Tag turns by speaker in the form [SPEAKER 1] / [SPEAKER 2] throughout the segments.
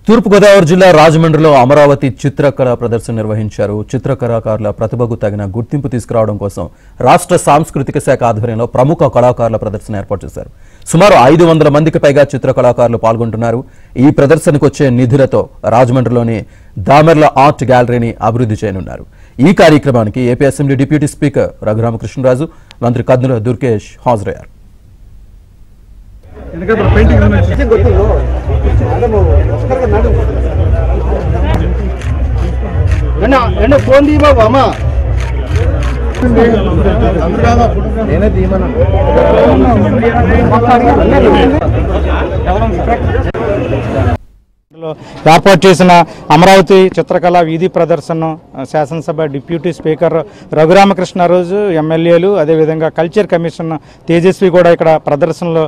[SPEAKER 1] తూర్పుగోదావరి జిల్లా రాజమండ్రిలో అమరావతి చిత్రకళ ప్రదర్శన నిర్వహించారు. చిత్రకళాకారుల ప్రతిభకు తగిన గుర్తింపు తీసుకురావడం కోసం రాష్ట్ర సాంస్కృతిక శాఖ ఆధ్వర్యంలో ప్రముఖ కళాకారుల ప్రదర్శన ఏర్పాటు చేశారు. సుమారు 500 మందికి పైగా చిత్రకళాకారులు పాల్గొంటున్నారు. ఈ ప్రదర్శనకు వచ్చే నిధులతో రాజమండ్రిలోని దామెర్ల ఆర్ట్ గ్యాలరీని అభివృద్ధి చేయనున్నారు. ఈ కార్యక్రమానికి AP assembly deputy speaker Raghuramakrishnaraju, మంత్రి కద్దుల దుర్గేష్ హాజరయ్యారు.
[SPEAKER 2] ఫోన్ దీ బాబు అమ్మా ఏర్పాటు చేసిన అమరావతి చిత్రకళ వీధి ప్రదర్శన శాసనసభ డిప్యూటీ స్పీకర్ రఘురామకృష్ణరాజు, ఎమ్మెల్యేలు, అదేవిధంగా కల్చర్ కమిషన్ తేజస్వి కూడా ఇక్కడ ప్రదర్శనలో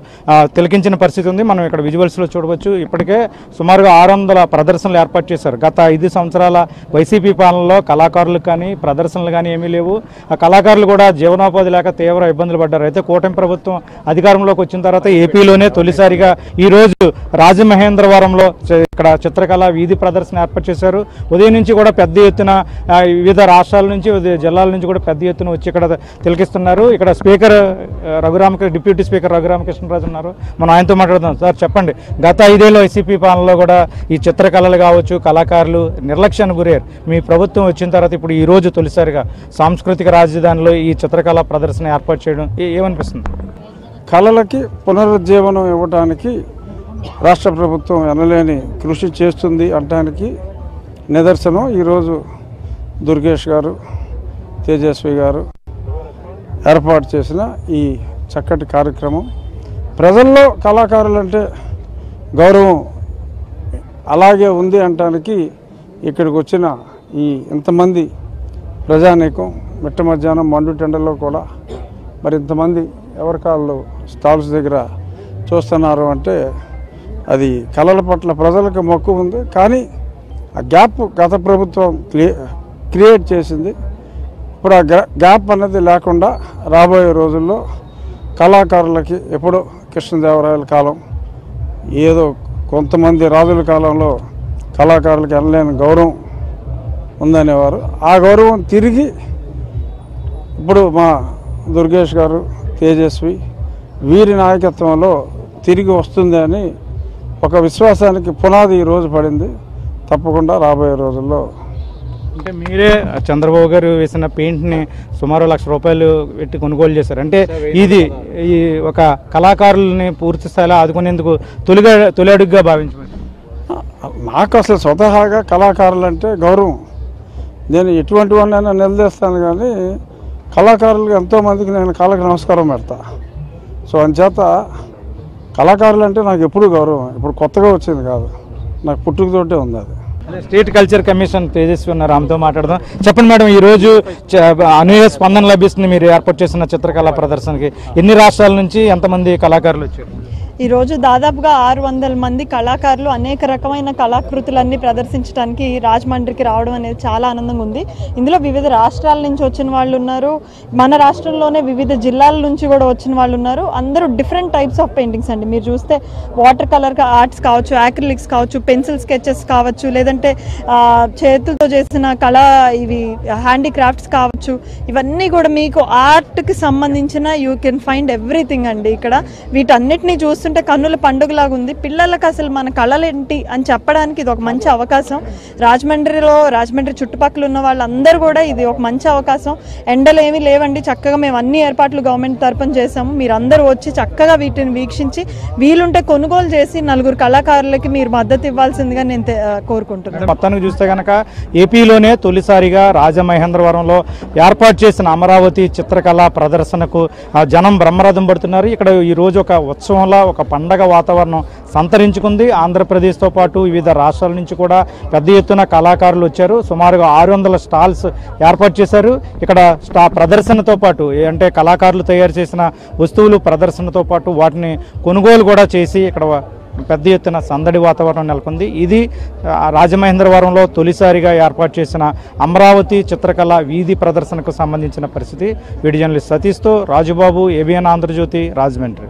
[SPEAKER 2] తిలకించిన పరిస్థితి ఉంది. మనం ఇక్కడ విజువల్స్లో చూడవచ్చు. ఇప్పటికే సుమారుగా 600 ప్రదర్శనలు ఏర్పాటు చేశారు. గత 5 సంవత్సరాల వైసీపీ పాలనలో కళాకారులకు కానీ ప్రదర్శనలు కానీ ఏమీ లేవు. ఆ కళాకారులు కూడా జీవనోపాధి లేక తీవ్ర ఇబ్బందులు పడ్డారు. అయితే కూటమి ప్రభుత్వం అధికారంలోకి వచ్చిన తర్వాత ఏపీలోనే తొలిసారిగా ఈరోజు రాజమహేంద్రవరంలో ఇక్కడ చిత్రకళ వీధి ప్రదర్శన ఏర్పాటు చేశారు. ఉదయం నుంచి కూడా పెద్ద ఎత్తున వివిధ రాష్ట్రాల నుంచి, జిల్లాల నుంచి కూడా పెద్ద ఎత్తున వచ్చి ఇక్కడ తిలకిస్తున్నారు. ఇక్కడ స్పీకర్ డిప్యూటీ స్పీకర్ రఘురామకృష్ణరాజు ఉన్నారు. మనం ఆయనతో మాట్లాడుతున్నాం. సార్ చెప్పండి, గత 5 ఏళ్ళ వైసీపీ పాలనలో కూడా ఈ చిత్రకళలు కావచ్చు, కళాకారులు నిర్లక్ష్యానికి గురయ్యారు. మీ ప్రభుత్వం వచ్చిన తర్వాత ఇప్పుడు ఈ రోజు తొలిసారిగా సాంస్కృతిక రాజధానిలో ఈ చిత్రకళ ప్రదర్శన ఏర్పాటు చేయడం ఏమనిపిస్తుంది?
[SPEAKER 3] కళలకి పునరుజ్జీవనం ఇవ్వడానికి రాష్ట్ర ప్రభుత్వం ఎనలేని కృషి చేస్తుంది అనడానికి నిదర్శనం ఈరోజు దుర్గేష్ గారు, తేజస్వి గారు ఏర్పాటు చేసిన ఈ చక్కటి కార్యక్రమం. ప్రజల్లో కళాకారులంటే గౌరవం అలాగే ఉంది అనడానికి ఇక్కడికి వచ్చిన ఈ ఇంతమంది ప్రజానీకం మిట్ట మధ్యాహ్నం మండు టెండర్లో కూడా మరి ఇంతమంది ఎవరికాళ్ళు స్టాల్స్ దగ్గర చూస్తున్నారు అంటే అది కళల పట్ల ప్రజలకు మక్కువ ఉంది. కానీ ఆ గ్యాప్ గత ప్రభుత్వం క్రియేట్ చేసింది. ఇప్పుడు ఆ గ్యాప్ అనేది లేకుండా రాబోయే రోజుల్లో కళాకారులకి ఎప్పుడో కృష్ణదేవరాయల కాలం, ఏదో కొంతమంది రాజుల కాలంలో కళాకారులకి ఎనలేని గౌరవం ఉందనేవారు. ఆ గౌరవం తిరిగి ఇప్పుడు మా దుర్గేష్ గారు, తేజస్వి వీరి నాయకత్వంలో తిరిగి వస్తుంది అని ఒక విశ్వాసానికి పునాది ఈరోజు పడింది. తప్పకుండా రాబోయే రోజుల్లో
[SPEAKER 2] అంటే మీరే చంద్రబాబు గారు వేసిన పెయింట్ని సుమారు ₹1,00,000 పెట్టి కొనుగోలు చేశారు. అంటే ఇది ఈ ఒక కళాకారుల్ని పూర్తి స్థాయిలో ఆదుకునేందుకు తొలి అడుగుగా భావించవచ్చు.
[SPEAKER 3] నాకు అసలు స్వతహాగా కళాకారులు అంటే గౌరవం. నేను ఎటువంటి వాడినైనా నిలదీస్తాను, కానీ కళాకారులకు ఎంతోమందికి నేను కాళ్ళకి నమస్కారం పెడతా. సో అంచేత కళాకారులు అంటే నాకు ఎప్పుడూ గౌరవం. ఇప్పుడు కొత్తగా వచ్చింది కాదు, నాకు పుట్టుకతోటే ఉంది. అది
[SPEAKER 2] స్టేట్ కల్చర్ కమిషన్ తేజస్వి ఉన్నారు, ఆమెతో మాట్లాడదాం. చెప్పండి మేడం, ఈరోజు అనూహ్య స్పందన లభిస్తుంది మీరు ఏర్పాటు చేసిన చిత్రకళా ప్రదర్శనకి. ఎన్ని రాష్ట్రాల నుంచి ఎంతమంది కళాకారులు వచ్చారు?
[SPEAKER 4] ఈరోజు దాదాపుగా 600 మంది కళాకారులు అనేక రకమైన కళాకృతులన్నీ ప్రదర్శించడానికి రాజమండ్రికి రావడం అనేది చాలా ఆనందంగా ఉంది. ఇందులో వివిధ రాష్ట్రాల నుంచి వచ్చిన వాళ్ళు ఉన్నారు, మన రాష్ట్రంలోనే వివిధ జిల్లాల నుంచి కూడా వచ్చిన వాళ్ళు ఉన్నారు. అందరూ డిఫరెంట్ టైప్స్ ఆఫ్ పెయింటింగ్స్ అండి. మీరు చూస్తే వాటర్ కలర్ ఆర్ట్స్ కావచ్చు, యాక్రిలిక్స్ కావచ్చు, పెన్సిల్ స్కెచెస్ కావచ్చు, లేదంటే చేతులతో చేసిన ఇవి హ్యాండీక్రాఫ్ట్స్ కావచ్చు, ఇవన్నీ కూడా మీకు ఆర్ట్కి సంబంధించిన యూ కెన్ ఫైండ్ ఎవ్రీథింగ్ అండి. ఇక్కడ వీటన్నిటిని చూస్తుంటే కన్నుల పండుగలాగా ఉంది. పిల్లలకు అసలు మన కళలేంటి అని చెప్పడానికి ఇది ఒక మంచి అవకాశం. రాజమండ్రి చుట్టుపక్కల ఉన్న వాళ్ళందరూ కూడా ఇది ఒక మంచి అవకాశం. ఎండలు ఏమీ లేవండి, చక్కగా మేము అన్ని ఏర్పాట్లు గవర్నమెంట్ తరపున చేసాము. మీరందరూ వచ్చి చక్కగా వీటిని వీక్షించి వీలుంటే కొనుగోలు చేసి 4 కళాకారులకి మీరు మద్దతు ఇవ్వాల్సిందిగా నేను కోరుకుంటున్నాను.
[SPEAKER 2] మొత్తానికి చూస్తే కనుక ఏపీలోనే తొలిసారిగా రాజమహేంద్రవరంలో ఏర్పాటు చేసిన అమరావతి చిత్రకళా ప్రదర్శనకు జనం బ్రహ్మరథం పడుతున్నారు. ఇక్కడ ఈరోజు ఒక ఉత్సవంలో ఒక పండగ వాతావరణం సంతరించుకుంది. ఆంధ్రప్రదేశ్తో పాటు వివిధ రాష్ట్రాల నుంచి కూడా పెద్ద ఎత్తున కళాకారులు వచ్చారు. సుమారుగా 600 స్టాల్స్ ఏర్పాటు చేశారు. ఇక్కడ ప్రదర్శనతో పాటు అంటే కళాకారులు తయారు చేసిన వస్తువులు ప్రదర్శనతో పాటు వాటిని కొనుగోలు కూడా చేసి ఇక్కడ పెద్ద ఎత్తున సందడి వాతావరణం నెలకొంది. ఇది రాజమహేంద్రవరంలో తొలిసారిగా ఏర్పాటు చేసిన అమరావతి చిత్రకళ వీధి ప్రదర్శనకు సంబంధించిన పరిస్థితి. వీడియో జర్నలిస్ట్ సతీష్తో రాజుబాబు, ఏబిఎన్ ఆంధ్రజ్యోతి, రాజమండ్రి.